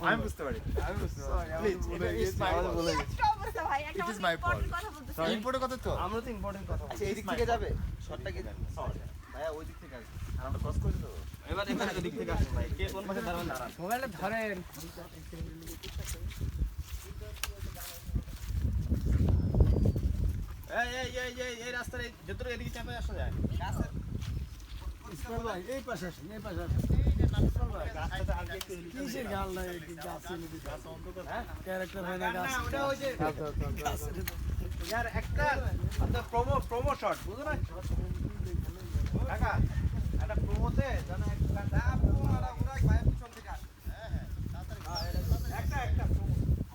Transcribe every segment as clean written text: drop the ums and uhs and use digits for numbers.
আমি বুঝতে পারি। Please, it is my fault. It is my fault. Important কথা তো। আমরা তো ইম্পর্টেন্ট কথা বলছি। আচ্ছা এই দিক থেকে যাবে শটটা কি ভাইয়া ওই দিক থেকে আসবে আর আমরা ক্রস করে দেবো এবার ওই দিক থেকে আসুন ভাই, কে কোন পাশে দাঁড়াবেন দাঁড়ান। মোবাইলটা ধরেন। এই রাস্তার যতটুকু এদিকে চাপে আসা যায়। এই পাশে আসেন, এই পাশে আসেন। কিসের গাল নাই, গাছ ছেড়ে দিতে। ক্যারেক্টার হয় না গাছ। ওটা ওই যে यार একটা প্রোমো শট বুঝো না কাকা একটা প্রোমোতে জানা একটা ডাব ওরা ভাই পিছন থেকে আসে একটা প্রোমো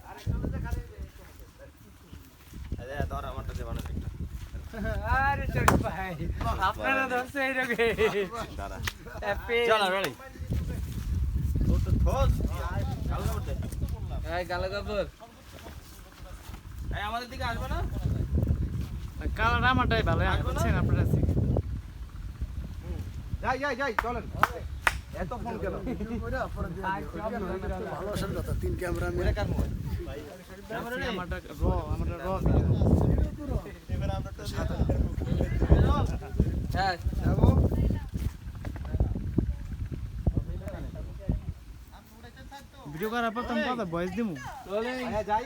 আরেকটা হচ্ছে খালি আরে ধর আমারটা দে বানাতে আরে ছোট ভাই, আপনারা ধরছে এই রোগে। দাঁড়া হ্যাপি। চলো রেডি তো ধোস গাল করতে এই গালা কাপড়। এই আমাদের দিকে আসবে না কালার আমারটাই ভালো, বুঝছেন আপনারা। যাই চলেন এত ফোন কেন ভালোবাসার কথা, 3 ক্যামেরা মেরে কার মোবাইল আমারটা র হ্যাঁ যাবো। ভিডিও করার পর তুমি কথা ভয়েস দিমু। হ্যাঁ যাই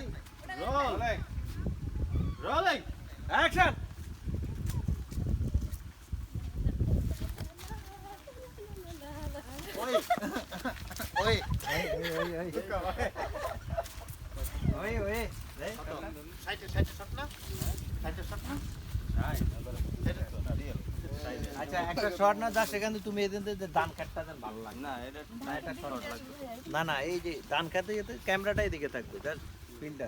রোলিং অ্যাকশন ওই ওই সাইডে শট না? সাইডে শট না? আচ্ছা একটা শট না যা সেখানে তুমি এদিন দান কাটটা দেন ভালো লাগে না এটা একটা শট লাগবে না এই যে দান কাটতে যেতে ক্যামেরাটা এদিকে থাকবে জাস্ট পিনটা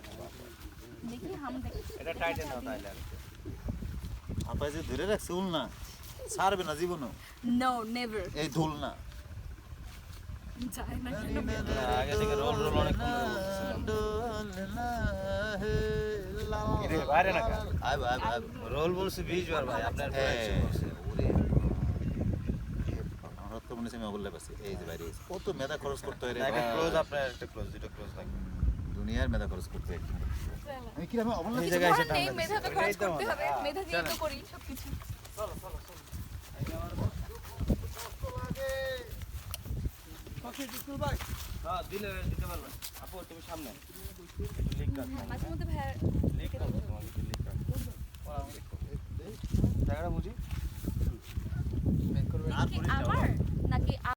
देखिए हम देखिए এটা টাইট না তাইলে আপা যে ধরে রাখছে উল না ছাড়বে না জীবনও नो नेवर এই ধুল না जाए ना আগে থেকে রোল অনেক রে বাইরে না আয় রোল বলছে 20 বার ভাই আপনার আমরা তো মনে হচ্ছে আমি বললে পাচ্ছি এই যে বাইরে কত মেধা খরচ করতে হয় রে একটা ভাই। ক্লোজ আপনার একটা ক্লোজ দুটো ক্লোজ লাগবে দুনিয়ার মেধা খরচ করতে হয় আমি কি আমি অবলা এই জায়গায় এসে নেই টান মেধা তো খরচ করতে হবে মেধা দিয়ে তো করি সবকিছু হ্যাঁ দিলে দিতে পারবেন আপু তুমি সামনে লিক কাট মাঝে মধ্যে ভাই লিক কাট তোমাকে লিক কাট জায়গাটা বুঝি আমার নাকি